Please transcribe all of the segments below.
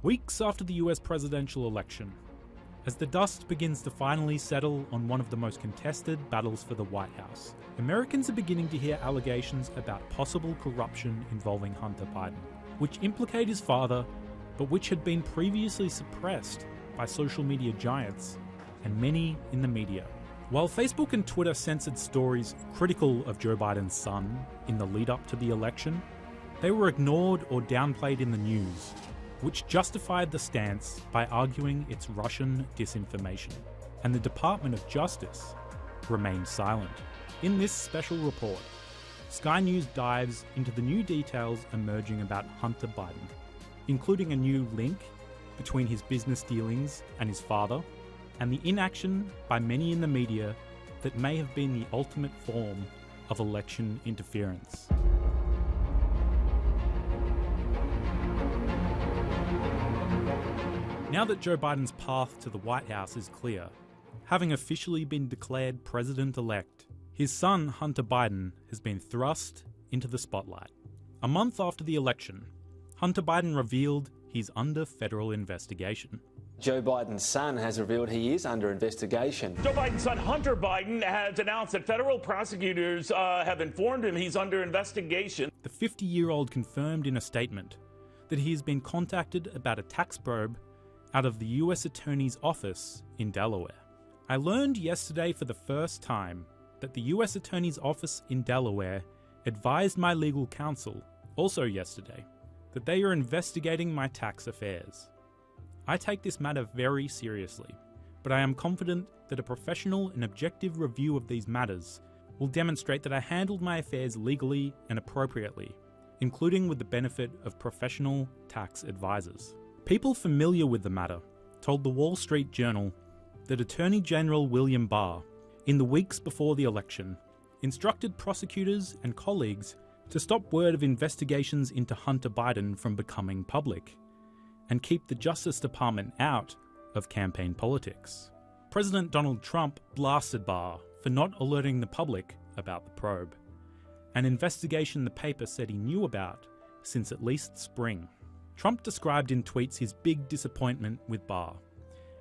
Weeks after the US presidential election, as the dust begins to finally settle on one of the most contested battles for the White House, Americans are beginning to hear allegations about possible corruption involving Hunter Biden, which implicate his father, but which had been previously suppressed by social media giants and many in the media. While Facebook and Twitter censored stories critical of Joe Biden's son in the lead-up to the election, they were ignored or downplayed in the news, which justified the stance by arguing it's Russian disinformation. And the Department of Justice remained silent. In this special report, Sky News dives into the new details emerging about Hunter Biden, including a new link between his business dealings and his father, and the inaction by many in the media that may have been the ultimate form of election interference. Now that Joe Biden's path to the White House is clear, having officially been declared president-elect, his son Hunter Biden has been thrust into the spotlight. A month after the election, Hunter Biden revealed he's under federal investigation. Joe Biden's son has revealed he is under investigation. Joe Biden's son, Hunter Biden, has announced that federal prosecutors have informed him he's under investigation. The 50-year-old confirmed in a statement that he has been contacted about a tax probe out of the US Attorney's Office in Delaware. I learned yesterday for the first time that the US Attorney's Office in Delaware advised my legal counsel, also yesterday, that they are investigating my tax affairs. I take this matter very seriously, but I am confident that a professional and objective review of these matters will demonstrate that I handled my affairs legally and appropriately, including with the benefit of professional tax advisors. People familiar with the matter told the Wall Street Journal that Attorney General William Barr, in the weeks before the election, instructed prosecutors and colleagues to stop word of investigations into Hunter Biden from becoming public, and keep the Justice Department out of campaign politics. President Donald Trump blasted Barr for not alerting the public about the probe, an investigation the paper said he knew about since at least spring. Trump described in tweets his big disappointment with Barr,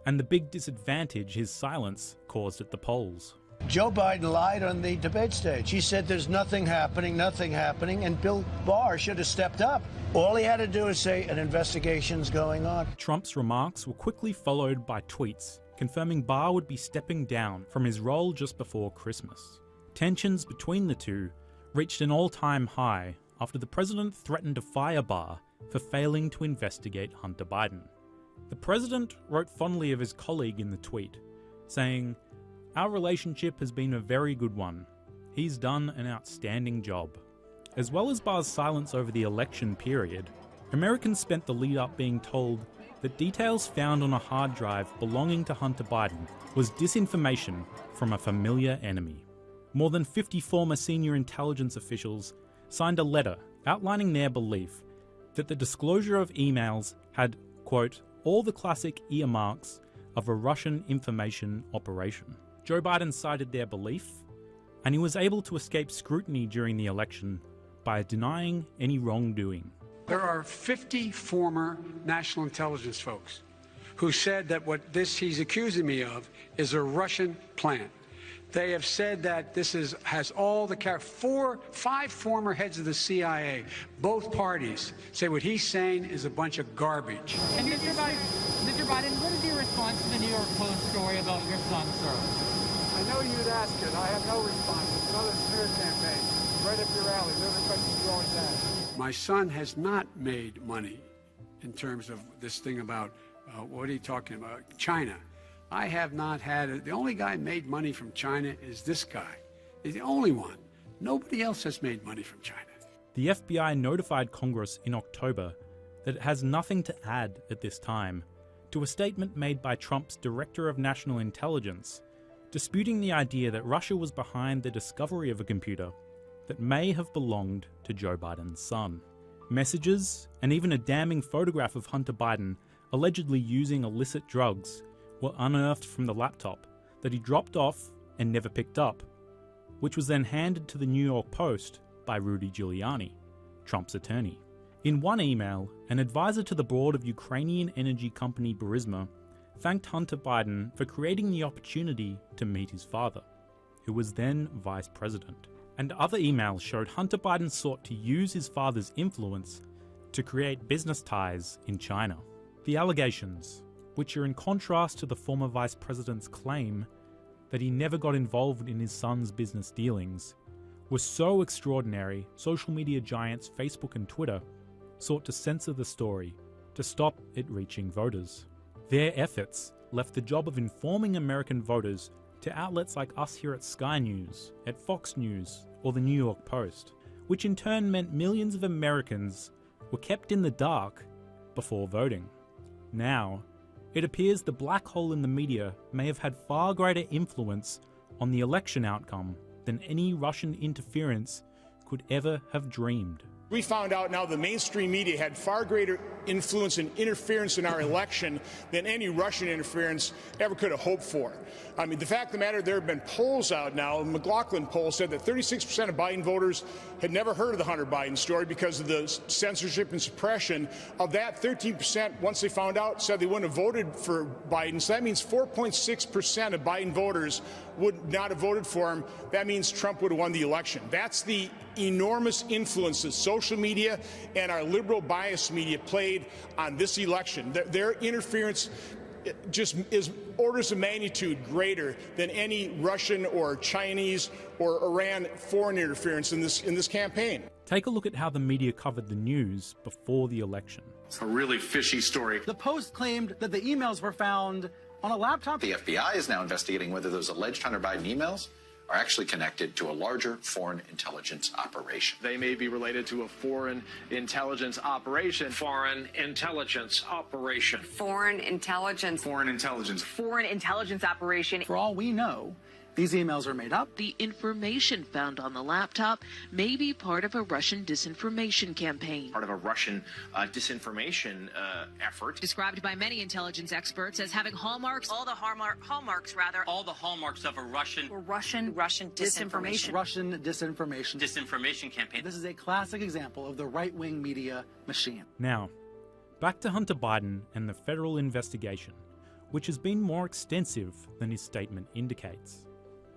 and the big disadvantage his silence caused at the polls. Joe Biden lied on the debate stage. He said there's nothing happening, and Bill Barr should have stepped up. All he had to do is say an investigation's going on. Trump's remarks were quickly followed by tweets confirming Barr would be stepping down from his role just before Christmas. Tensions between the two reached an all-time high after the president threatened to fire Barr for failing to investigate Hunter Biden. The president wrote fondly of his colleague in the tweet, saying, "Our relationship has been a very good one. He's done an outstanding job." As well as Barr's silence over the election period, Americans spent the lead-up being told that details found on a hard drive belonging to Hunter Biden was disinformation from a familiar enemy. More than 50 former senior intelligence officials signed a letter outlining their belief that the disclosure of emails had, quote, all the classic earmarks of a Russian information operation. Joe Biden cited their belief, and he was able to escape scrutiny during the election by denying any wrongdoing. There are 50 former national intelligence folks who said that what he's accusing me of is a Russian plan. They have said that this has all the five former heads of the CIA, both parties, say what he's saying is a bunch of garbage. And Mr. Biden, what is your response to the New York Post story about your son, sir? I know you'd ask it. I have no response. It's another smear campaign. Right up your alley. Those are questions you always ask. My son has not made money in terms of this thing about, what are you talking about? China. I have not had it. The only guy made money from China is this guy. He's the only one. Nobody else has made money from China. The FBI notified Congress in October that it has nothing to add at this time to a statement made by Trump's Director of National Intelligence, disputing the idea that Russia was behind the discovery of a computer that may have belonged to Joe Biden's son. Messages, and even a damning photograph of Hunter Biden allegedly using illicit drugs, were unearthed from the laptop that he dropped off and never picked up, which was then handed to the New York Post by Rudy Giuliani, Trump's attorney. In one email, an advisor to the board of Ukrainian energy company Burisma thanked Hunter Biden for creating the opportunity to meet his father, who was then vice president. And other emails showed Hunter Biden sought to use his father's influence to create business ties in China. The allegations, which are in contrast to the former vice president's claim that he never got involved in his son's business dealings, were so extraordinary, social media giants Facebook and Twitter sought to censor the story to stop it reaching voters. Their efforts left the job of informing American voters to outlets like us here at Sky News, at Fox News, or the New York Post, which in turn meant millions of Americans were kept in the dark before voting. Now, it appears the black hole in the media may have had far greater influence on the election outcome than any Russian interference could ever have dreamed. We found out now the mainstream media had far greater influence and interference in our election than any Russian interference ever could have hoped for. I mean, the fact of the matter, there have been polls out now. A McLaughlin poll said that 36% of Biden voters had never heard of the Hunter Biden story because of the censorship and suppression. Of that, 13%, once they found out, said they wouldn't have voted for Biden. So that means 4.6% of Biden voters would not have voted for him. That means Trump would have won the election. That's the enormous influence that social media and our liberal bias media played on this election. Their interference just is orders of magnitude greater than any Russian or Chinese or Iran foreign interference in this campaign. Take a look at how the media covered the news before the election. It's a really fishy story. The Post claimed that the emails were found on a laptop. The FBI is now investigating whether those alleged Hunter Biden emails are actually connected to a larger foreign intelligence operation. They may be related to a foreign intelligence operation. Foreign intelligence operation. Foreign intelligence. Foreign intelligence. Foreign intelligence operation. For all we know, these emails are made up. The information found on the laptop may be part of a Russian disinformation campaign. Part of a Russian disinformation effort. Described by many intelligence experts as having hallmarks. All the hallmarks of a Russian disinformation. Russian disinformation. Disinformation campaign. This is a classic example of the right-wing media machine. Now, back to Hunter Biden and the federal investigation, which has been more extensive than his statement indicates.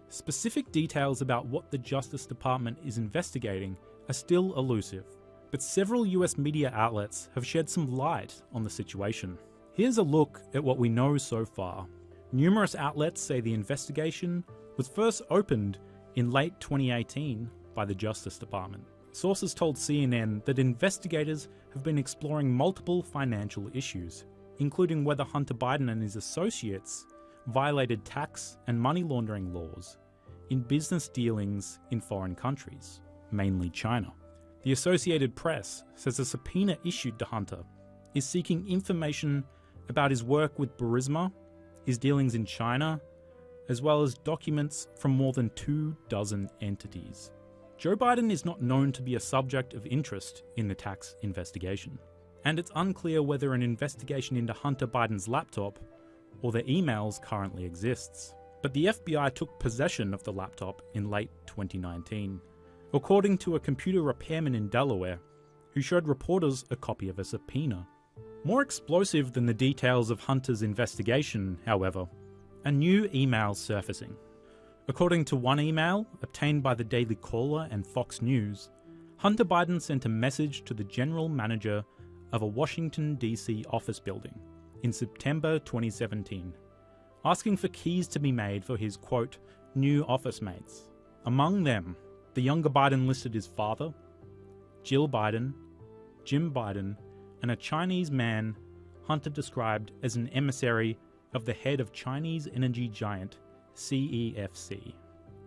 Specific details about what the Justice Department is investigating are still elusive, but several US media outlets have shed some light on the situation. Here's a look at what we know so far. Numerous outlets say the investigation was first opened in late 2018 by the Justice Department. Sources told CNN that investigators have been exploring multiple financial issues, including whether Hunter Biden and his associates violated tax and money laundering laws in business dealings in foreign countries, mainly China. The Associated Press says a subpoena issued to Hunter is seeking information about his work with Burisma, his dealings in China, as well as documents from more than 24 entities. Joe Biden is not known to be a subject of interest in the tax investigation, and it's unclear whether an investigation into Hunter Biden's laptop or the emails currently exists. But the FBI took possession of the laptop in late 2019, according to a computer repairman in Delaware who showed reporters a copy of a subpoena. More explosive than the details of Hunter's investigation, however, are new emails surfacing. According to one email obtained by the Daily Caller and Fox News, Hunter Biden sent a message to the general manager of a Washington, D.C. office building in September 2017, asking for keys to be made for his, quote, new office mates. Among them, the younger Biden listed his father, Jill Biden, Jim Biden, and a Chinese man Hunter described as an emissary of the head of Chinese energy giant CEFC.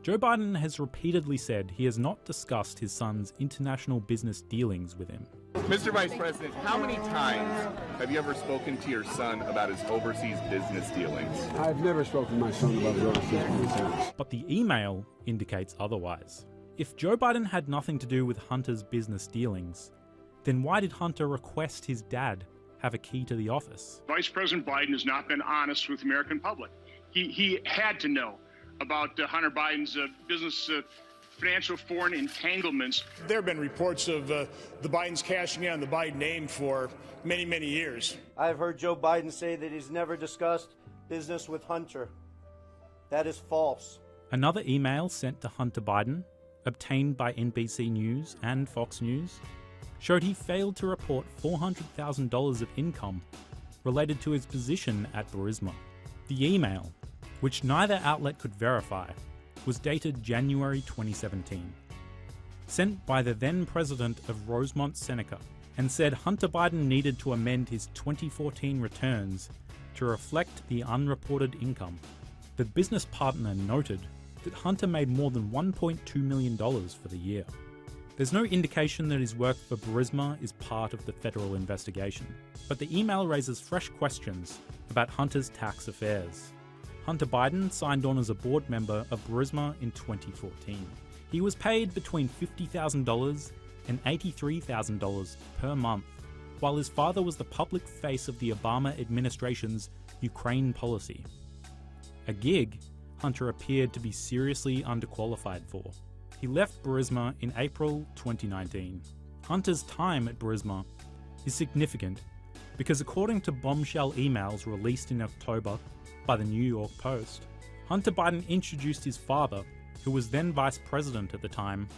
Joe Biden has repeatedly said he has not discussed his son's international business dealings with him. Mr. Vice President, how many times have you ever spoken to your son about his overseas business dealings? I've never spoken to my son about his overseas business dealings. But the email indicates otherwise. If Joe Biden had nothing to do with Hunter's business dealings, then why did Hunter request his dad have a key to the office? Vice President Biden has not been honest with the American public. He had to know about Hunter Biden's business financial foreign entanglements. There have been reports of the Bidens cashing in on the Biden name for many, many years. I've heard Joe Biden say that he's never discussed business with Hunter. That is false. Another email sent to Hunter Biden, obtained by NBC News and Fox News, showed he failed to report $400,000 of income related to his position at Burisma. The email, which neither outlet could verify, was dated January 2017, sent by the then president of Rosemont Seneca, and said Hunter Biden needed to amend his 2014 returns to reflect the unreported income. The business partner noted that Hunter made more than $1.2 million for the year. There's no indication that his work for Burisma is part of the federal investigation, but the email raises fresh questions about Hunter's tax affairs. Hunter Biden signed on as a board member of Burisma in 2014. He was paid between $50,000 and $83,000 per month, while his father was the public face of the Obama administration's Ukraine policy. A gig Hunter appeared to be seriously underqualified for. He left Burisma in April 2019. Hunter's time at Burisma is significant because, according to bombshell emails released in October by the New York Post, Hunter Biden introduced his father, who was then vice president at the time,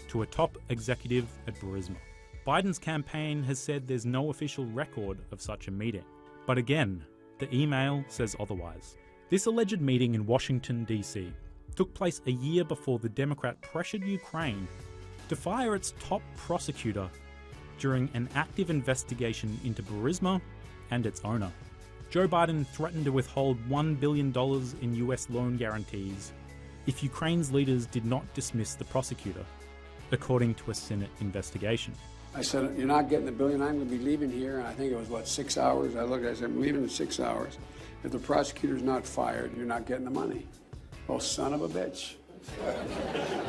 to a top executive at Burisma. Biden's campaign has said there's no official record of such a meeting, but again, the email says otherwise. This alleged meeting in Washington, D.C. took place a year before the Democrat pressured Ukraine to fire its top prosecutor during an active investigation into Burisma and its owner. Joe Biden threatened to withhold $1 billion in US loan guarantees if Ukraine's leaders did not dismiss the prosecutor, according to a Senate investigation. I said, you're not getting the billion, I'm going to be leaving here. And I think it was, 6 hours? I looked, I said, I'm leaving in 6 hours. If the prosecutor's not fired, you're not getting the money. Oh, son of a bitch.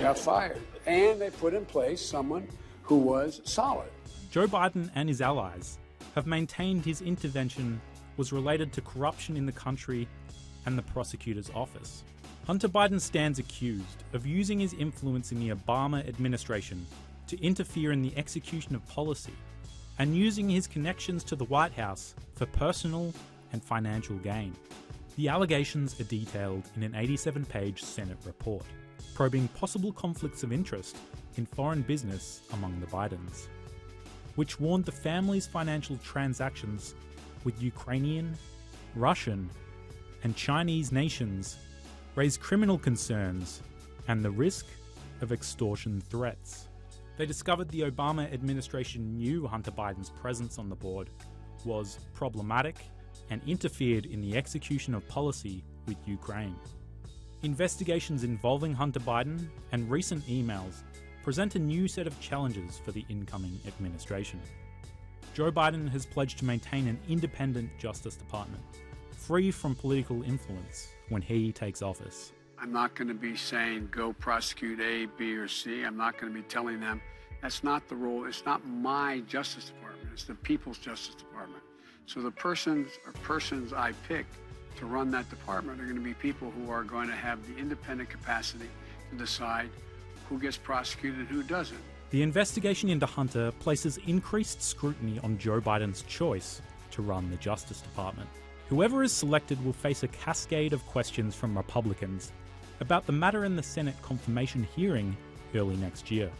Got fired. And they put in place someone who was solid. Joe Biden and his allies have maintained his intervention was related to corruption in the country and the prosecutor's office. Hunter Biden stands accused of using his influence in the Obama administration to interfere in the execution of policy and using his connections to the White House for personal and financial gain. The allegations are detailed in an 87-page Senate report, probing possible conflicts of interest in foreign business among the Bidens, which warned the family's financial transactions with Ukrainian, Russian, and Chinese nations raise criminal concerns and the risk of extortion threats. They discovered the Obama administration knew Hunter Biden's presence on the board was problematic and interfered in the execution of policy with Ukraine. Investigations involving Hunter Biden and recent emails present a new set of challenges for the incoming administration. Joe Biden has pledged to maintain an independent Justice Department, free from political influence when he takes office. I'm not going to be saying, go prosecute A, B, or C. I'm not going to be telling them that's not the role. It's not my Justice Department. It's the People's Justice Department. So the persons I pick to run that department are going to be people who are going to have the independent capacity to decide who gets prosecuted and who doesn't. The investigation into Hunter places increased scrutiny on Joe Biden's choice to run the Justice Department. Whoever is selected will face a cascade of questions from Republicans about the matter in the Senate confirmation hearing early next year.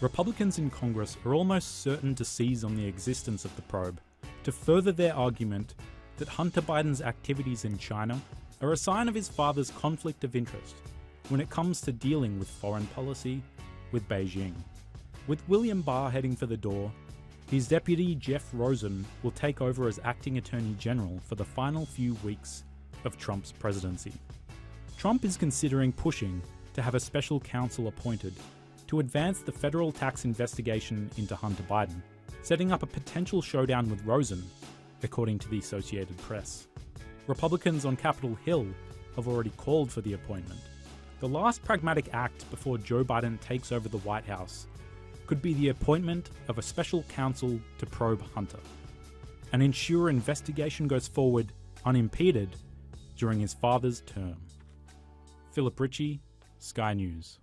Republicans in Congress are almost certain to seize on the existence of the probe to further their argument that Hunter Biden's activities in China are a sign of his father's conflict of interest when it comes to dealing with foreign policy with Beijing. With William Barr heading for the door, his deputy Jeff Rosen will take over as acting Attorney General for the final few weeks of Trump's presidency. Trump is considering pushing to have a special counsel appointed to advance the federal tax investigation into Hunter Biden, setting up a potential showdown with Rosen, according to the Associated Press. Republicans on Capitol Hill have already called for the appointment. The last pragmatic act before Joe Biden takes over the White House could be the appointment of a special counsel to probe Hunter and ensure investigation goes forward unimpeded during his father's term. Philip Ritchie, Sky News.